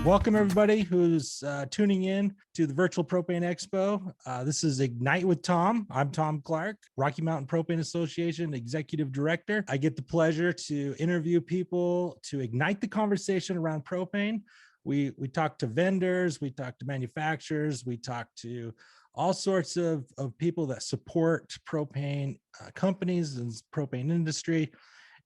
Welcome everybody who's tuning in to the virtual propane expo. This is Ignite with Tom. I'm Tom Clark, Rocky Mountain Propane Association Executive Director. I get the pleasure to interview people to ignite the conversation around propane. We talk to vendors, we talk to manufacturers, we talk to all sorts of people that support propane companies and propane industry.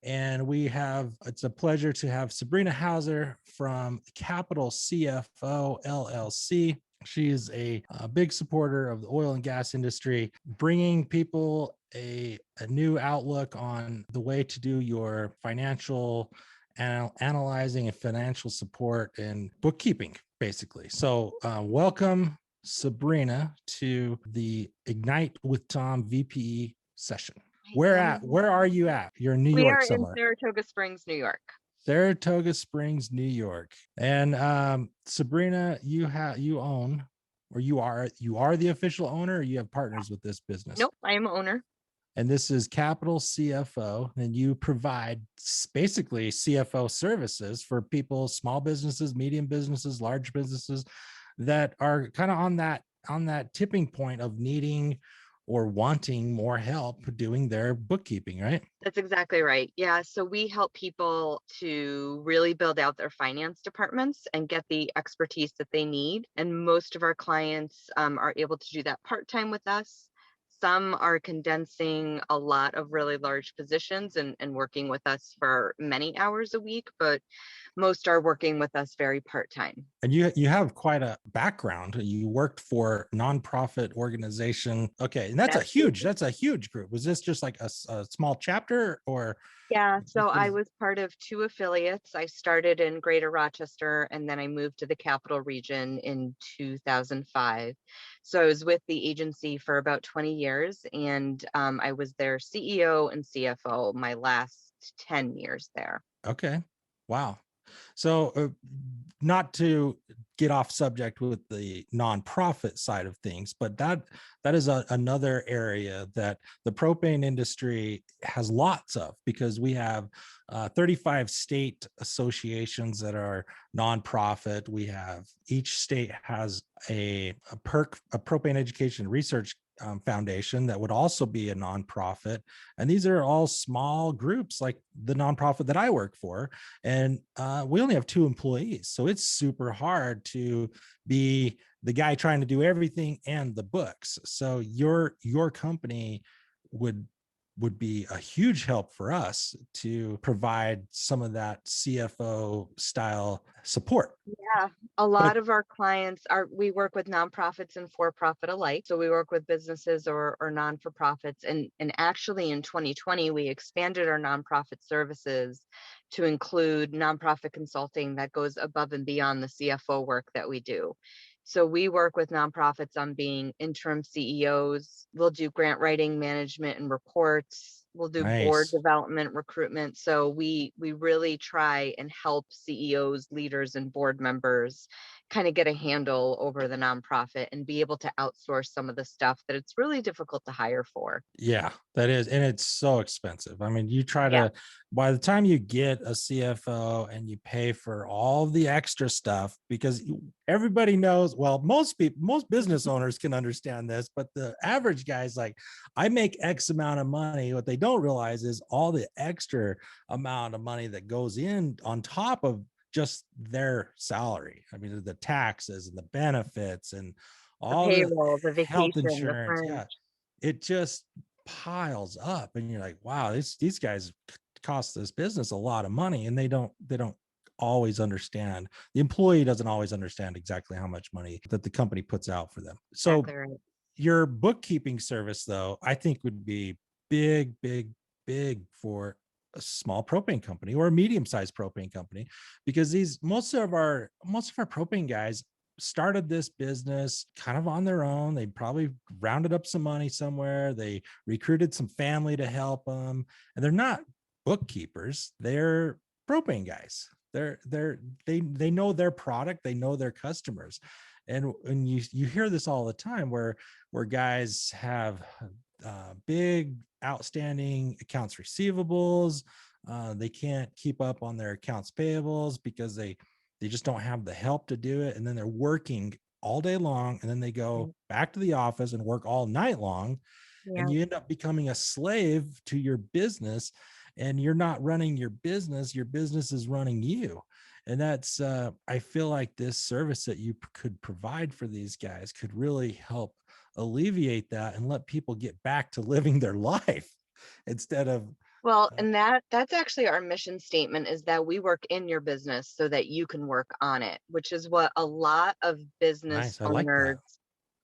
And it's a pleasure to have Sabrina Hauser from Capital CFO LLC. She is a big supporter of the oil and gas industry, bringing people a new outlook on the way to do your financial analyzing and financial support and bookkeeping, basically. So welcome, Sabrina, to the Ignite with Tom VPE session. Where are you at? You're in New We York are somewhere. in Saratoga Springs, New York. Saratoga Springs, New York. And Sabrina, you own, or you are the official owner, or you have partners with this business? Nope, I am owner. And this is Capital CFO, and you provide basically CFO services for people, small businesses, medium businesses, large businesses that are kind of on that tipping point of needing or wanting more help doing their bookkeeping, right? That's exactly right. Yeah. So we help people to really build out their finance departments and get the expertise that they need. And most of our clients are able to do that part-time with us. Some are condensing a lot of really large positions and working with us for many hours a week, but most are working with us very part-time. And you have quite a background. You worked for a nonprofit organization. Okay, and that's a huge group. Was this just like a small chapter, or? Yeah, so I was part of two affiliates. I started in Greater Rochester and then I moved to the Capital Region in 2005. So I was with the agency for about 20 years and I was their CEO and CFO my last 10 years there. Okay, wow. So not to get off subject with the nonprofit side of things, but that is another area that the propane industry has lots of, because we have 35 state associations that are nonprofit. We have, each state has a propane education research foundation that would also be a nonprofit. And these are all small groups like the nonprofit that I work for. And we only have 2 employees. So it's super hard to be the guy trying to do everything and the books. So your company would be a huge help for us to provide some of that CFO style support. Yeah, a lot of our clients we work with nonprofits and for-profit alike. So we work with businesses or non-for-profits. And actually in 2020, we expanded our nonprofit services to include nonprofit consulting that goes above and beyond the CFO work that we do. So we work with nonprofits on being interim CEOs. We'll do grant writing, management, and reports. We'll do board development, recruitment. So we really try and help CEOs, leaders, and board members kind of get a handle over the nonprofit and be able to outsource some of the stuff that it's really difficult to hire for. Yeah, that is. And it's so expensive. I mean, you try to, by the time you get a CFO and you pay for all the extra stuff, because everybody knows, well, most business owners can understand this, but the average guy's like, I make X amount of money. What they don't realize is all the extra amount of money that goes in on top of just their salary. I mean, the taxes and the benefits and all the payroll, the vacation, health insurance. Yeah. It just piles up, and you're like, wow, these guys cost this business a lot of money, and they don't always understand. The employee doesn't always understand exactly how much money that the company puts out for them. So exactly right. Your bookkeeping service, though, I think would be big for a small propane company or a medium-sized propane company, because most of our propane guys started this business kind of on their own. They probably rounded up some money somewhere. They recruited some family to help them, and they're not bookkeepers. They're propane guys. They know their product. They know their customers. And you hear this all the time where guys have big outstanding accounts receivables. They can't keep up on their accounts payables because they they just don't have the help to do it. And then they're working all day long, and then they go back to the office and work all night long, and Yeah. you end up becoming a slave to your business, and you're not running your business is running you. And that's I feel like this service that you could provide for these guys could really help alleviate that and let people get back to living their life instead of Well, uh, and that's actually our mission statement, is that we work in your business so that you can work on it, which is what a lot of business nice. I like owners,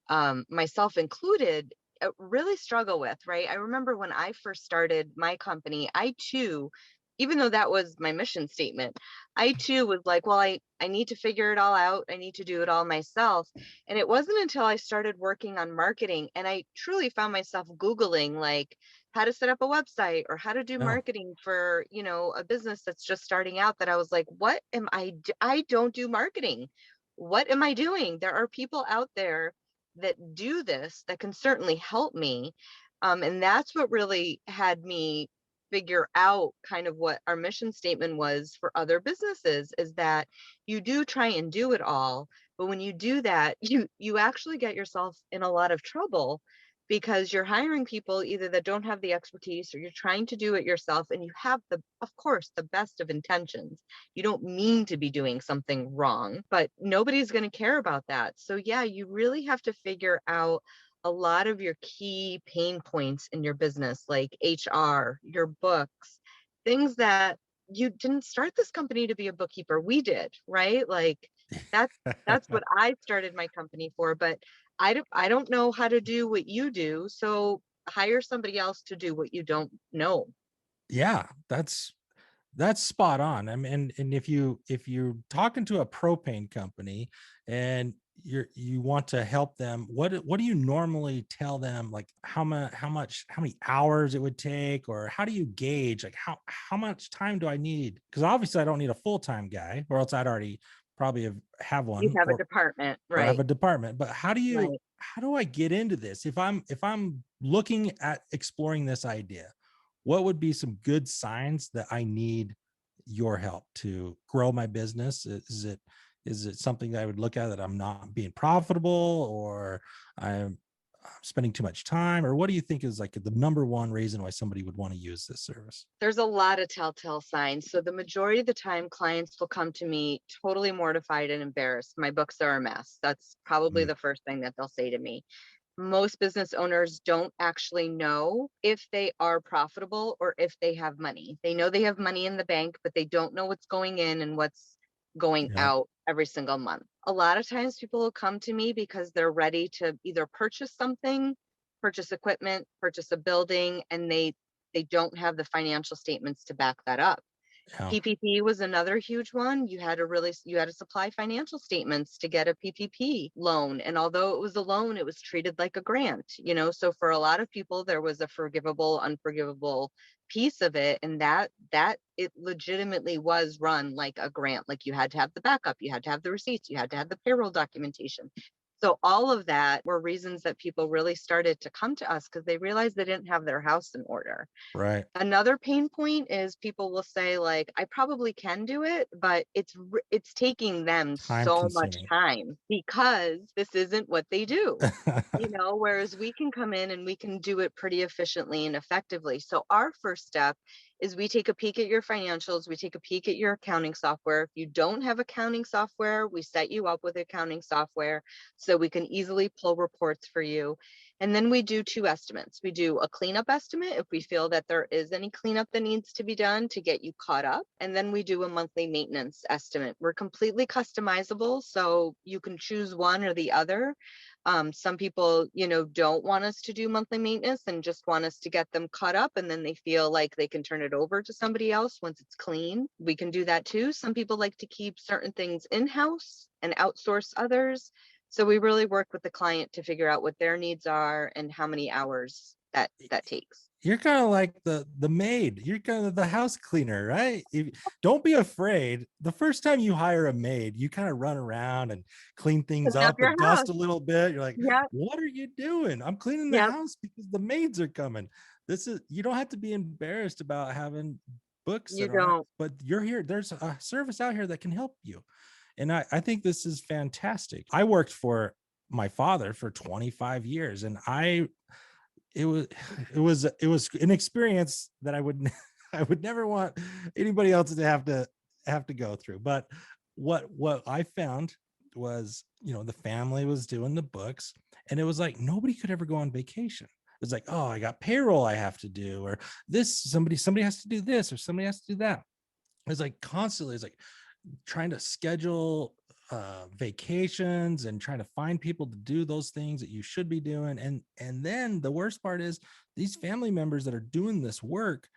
that. myself included, really struggle with, right? I remember when I first started my company, I too, even though that was my mission statement, I too was like, well, I need to figure it all out. I need to do it all myself. And it wasn't until I started working on marketing and I truly found myself Googling like how to set up a website or how to do Yeah. marketing for, a business that's just starting out, that I was like, what am I don't do marketing. What am I doing? There are people out there that do this that can certainly help me. And that's what really had me figure out kind of what our mission statement was for other businesses, is that you do try and do it all, but when you do that, you actually get yourself in a lot of trouble, because you're hiring people either that don't have the expertise, or you're trying to do it yourself, and you have the, of course, the best of intentions. You don't mean to be doing something wrong, but nobody's going to care about that. So yeah, you really have to figure out a lot of your key pain points in your business, like HR, your books, things that you didn't start this company to be a bookkeeper. We did, right? Like that's that's what I started my company for, but I don't know how to do what you do, so hire somebody else to do what you don't know. Yeah, that's spot on. I mean, and if you're talking to a propane company and you want to help them, what do you normally tell them, like how many hours it would take, or how do you gauge like how much time do I need? Because obviously I don't need a full-time guy, or else I'd already probably have You one, have a department, or have right? a department. But Right. how do I get into this if I'm looking at exploring this idea? What would be some good signs that I need your help to grow my business? Is it something that I would look at that I'm not being profitable, or I'm spending too much time, or what do you think is like the number one reason why somebody would want to use this service? There's a lot of telltale signs. So the majority of the time, clients will come to me totally mortified and embarrassed. My books are a mess. That's probably Mm, the first thing that they'll say to me. Most business owners don't actually know if they are profitable or if they have money. They know they have money in the bank, but they don't know what's going in and what's going yeah. out every single month. A lot of times people will come to me because they're ready to either purchase something, purchase equipment, purchase a building, and they don't have the financial statements to back that up. Yeah. PPP was another huge one. You had to supply financial statements to get a PPP loan. And although it was a loan, it was treated like a grant. So for a lot of people, there was a forgivable, unforgivable piece of it. And that it legitimately was run like a grant. Like you had to have the backup, you had to have the receipts, you had to have the payroll documentation. So all of that were reasons that people really started to come to us, because they realized they didn't have their house in order. Right. Another pain point is people will say like, I probably can do it, but it's taking them Time so much consuming. time because this isn't what they do. Whereas we can come in and we can do it pretty efficiently and effectively. So our first step is we take a peek at your financials, we take a peek at your accounting software. If you don't have accounting software, we set you up with accounting software so we can easily pull reports for you. And then we do two estimates. We do a cleanup estimate if we feel that there is any cleanup that needs to be done to get you caught up. And then we do a monthly maintenance estimate. We're completely customizable, so you can choose one or the other. Some people, don't want us to do monthly maintenance and just want us to get them caught up, and then they feel like they can turn it over to somebody else once it's clean. We can do that too. Some people like to keep certain things in-house and outsource others. So we really work with the client to figure out what their needs are and how many hours that takes. You're kind of like the maid. You're kind of the house cleaner, right? Don't be afraid. The first time you hire a maid, you kind of run around and clean things Clean up up your and house. dust a little bit. You're like, Yep. what are you doing? I'm cleaning the Yep. house because the maids are coming. You don't have to be embarrassed about having books You that aren't, don't. but you're here. There's a service out here that can help you. And I think this is fantastic. I worked for my father for 25 years, and it was it was an experience that I would I would never want anybody else to have to go through. But what I found was, the family was doing the books, and it was like nobody could ever go on vacation. It's like, oh, I got payroll I have to do, or this somebody has to do this, or somebody has to do that. It's like constantly, it's like trying to schedule vacations and trying to find people to do those things that you should be doing. And then the worst part is these family members that are doing this work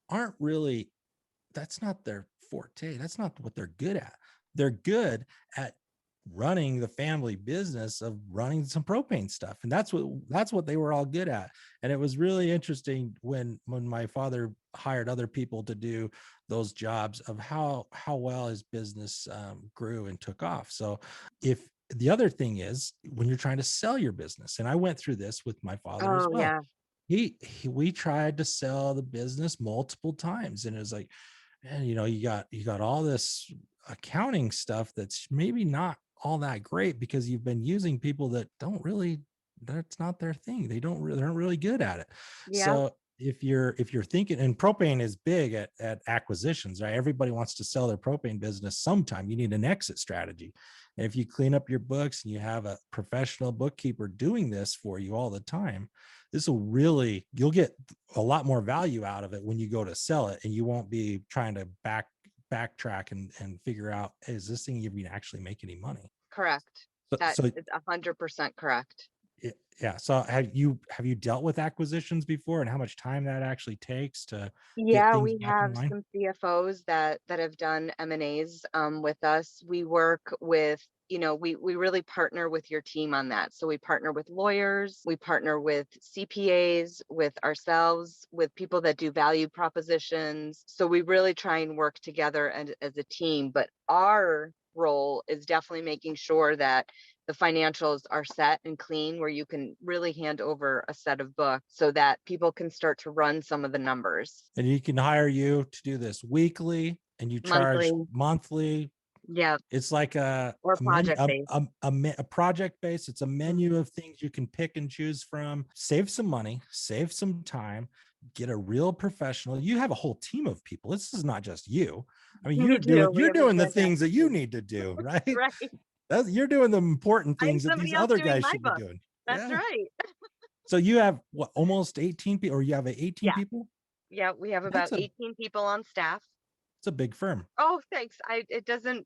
aren't really, that's not their forte. That's not what they're good at. They're good at running the family business of running some propane stuff, and that's what they were all good at. And it was really interesting when my father hired other people to do those jobs, of how well his business grew and took off. So if the other thing is, when you're trying to sell your business, and I went through this with my father as Oh, well, yeah. we tried to sell the business multiple times, and it was like, man, you got all this accounting stuff that's maybe not all that great, because you've been using people that don't really, that's not their thing. They aren't really good at it. Yeah, So if you're thinking, and propane is big at acquisitions, right? Everybody wants to sell their propane business sometime. You need an exit strategy. And if you clean up your books and you have a professional bookkeeper doing this for you all the time, you'll get a lot more value out of it when you go to sell it, and you won't be trying to backtrack and figure out, is this thing even actually make any money? correct. So, That so is 100% correct. yeah. So have you dealt with acquisitions before, and how much time that actually takes to get Yeah, things we back in have line? some CFOs that have done M&As with us. We work with, we really partner with your team on that. So we partner with lawyers, we partner with CPAs, with ourselves, with people that do value propositions. So we really try and work together and as a team. But our role is definitely making sure that the financials are set and clean, where you can really hand over a set of books so that people can start to run some of the numbers. And you can hire you to do this weekly, and you charge Monthly, monthly. yeah, It's like or a menu, project based. a project base. It's a menu Mhm. of things you can pick and choose from. Save some money, save some time, get a real professional. You have a whole team of people. This is not just you. I mean, We do. We you're have a doing the things that fantastic you team. need to do, right? Right. You're doing the important I have things that these somebody else other doing guys my should be book. doing. That's Yeah. right. So you have what, almost 18 people, or you have 18 Yeah. people? Yeah. We have about That's a 18 people on staff. it's a big firm. Oh, thanks. It doesn't,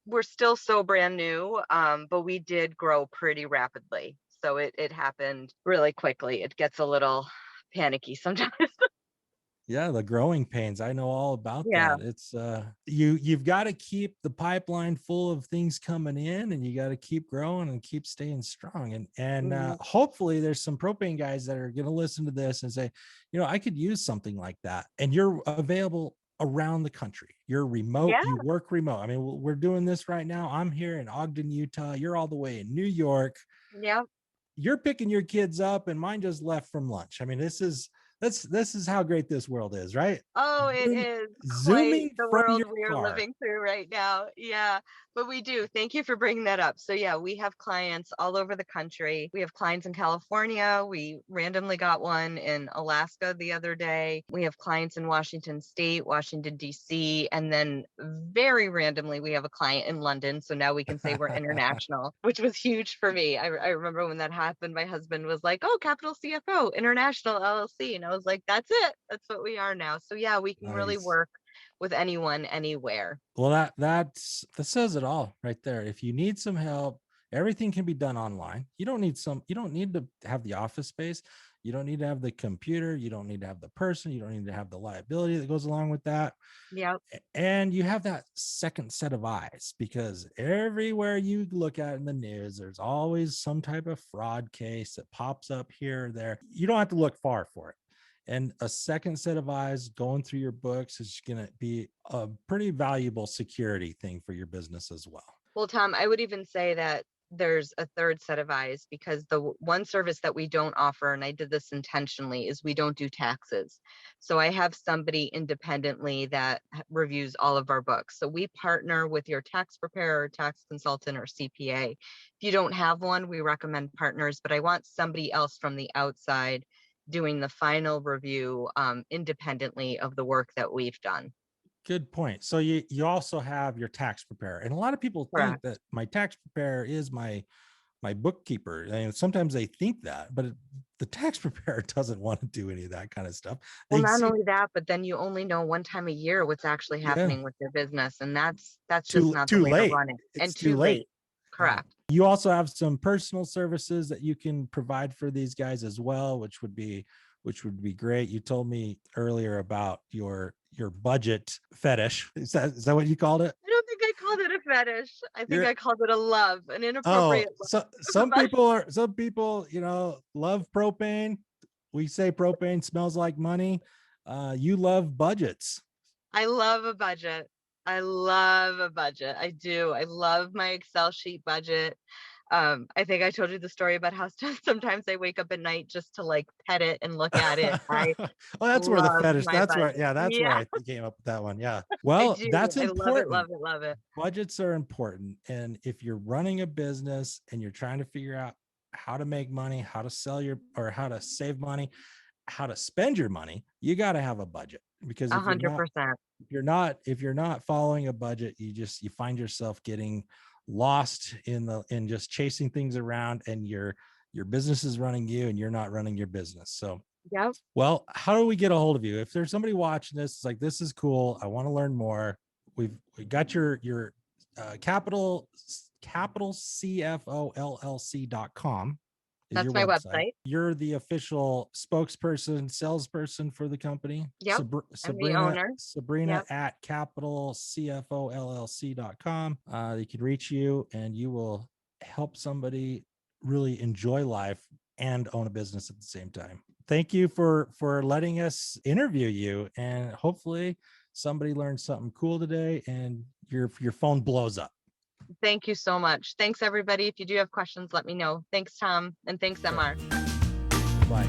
we're still so brand new. But we did grow pretty rapidly. So it happened really quickly. It gets a little panicky sometimes. Yeah, the growing pains. I know all about Yeah. that. It's you've got to keep the pipeline full of things coming in, and you got to keep growing and keep staying strong. And Mhm. hopefully there's some propane guys that are going to listen to this and say, I could use something like that. And you're available around the country. You're remote, Yeah. you work remote. I mean, we're doing this right now. I'm here in Ogden, Utah. You're all the way in New York. Yeah. You're picking your kids up, and mine just left from lunch. I mean, this is how great this world is, right? Oh, it Zoom, is quite zooming the from world your we are car. living through right now. Yeah, but we do. Thank you for bringing that up. So, yeah, we have clients all over the country. We have clients in California. We randomly got one in Alaska the other day. We have clients in Washington State, Washington, D.C., and then very randomly, we have a client in London. So now we can say we're international, which was huge for me. I remember when that happened, my husband was like, "Oh, Capital CFO, International LLC." And I was like, "That's it. That's what we are now." So yeah, we can really Nice. work with anyone, anywhere. Well, that says it all right there. If you need some help, everything can be done online. You don't need to have the office space. You don't need to have the computer. You don't need to have the person. You don't need to have the liability that goes along with that. Yep. And you have that second set of eyes, because everywhere you look at in the news, there's always some type of fraud case that pops up here or there. You don't have to look far for it. And a second set of eyes going through your books is going to be a pretty valuable security thing for your business as well. Well, Tom, I would even say that there's a third set of eyes, because the one service that we don't offer, and I did this intentionally, is we don't do taxes. So I have somebody independently that reviews all of our books. So we partner with your tax preparer, tax consultant, or CPA. If you don't have one, we recommend partners, but I want somebody else from the outside doing the final review independently of the work that we've done. Good point. So you also have your tax preparer, and a lot of people think Correct. that my tax preparer is my bookkeeper, and sometimes they think that, but the tax preparer doesn't want to do any of that kind of stuff. Well, They not see, only that, but then you only know one time a year what's actually yeah, happening with your business, and that's just not the too way to late. run it, It's and too too late. late. Yeah. Correct. You also have some personal services that you can provide for these guys as well, which would be great. You told me earlier about your budget fetish. Is that what you called it? I don't think I called it a fetish. I think You're I called it a love, an Oh, inappropriate love so of a budget. some people, love propane. We say propane smells like money. You love budgets. I love a budget. I love a budget. I do. I love my Excel sheet budget. I think I told you the story about how sometimes I wake up at night just to like pet it and look at it. I Oh, that's where the love fetish. my That's where, budget. yeah, that's where Yeah, I came up with that one. Yeah. I Well, do. that's I love it, love important. it, love it. Budgets are important. And if you're running a business and you're trying to figure out how to make money, how to how to save money, how to spend your money, you got to have a budget, because A 100%. if you're not following a budget, you find yourself getting lost in just chasing things around, and your business is running you and you're not running your business. So, Yep. well, how do we get a hold of you? If there's somebody watching this, it's like, this is cool, I want to learn more. We got your capital CFOLLC.com is That's your my website. website. You're the official spokesperson, salesperson for the company. Yep. I'm the Sabrina, owner. Sabrina Yep. at capitalcfollc.com. They can reach you, and you will help somebody really enjoy life and own a business at the same time. Thank you for letting us interview you, and hopefully somebody learned something cool today and your phone blows up. Thank you so much. Thanks, everybody. If you do have questions, let me know. Thanks, Tom. And thanks, Sure. MR. Bye.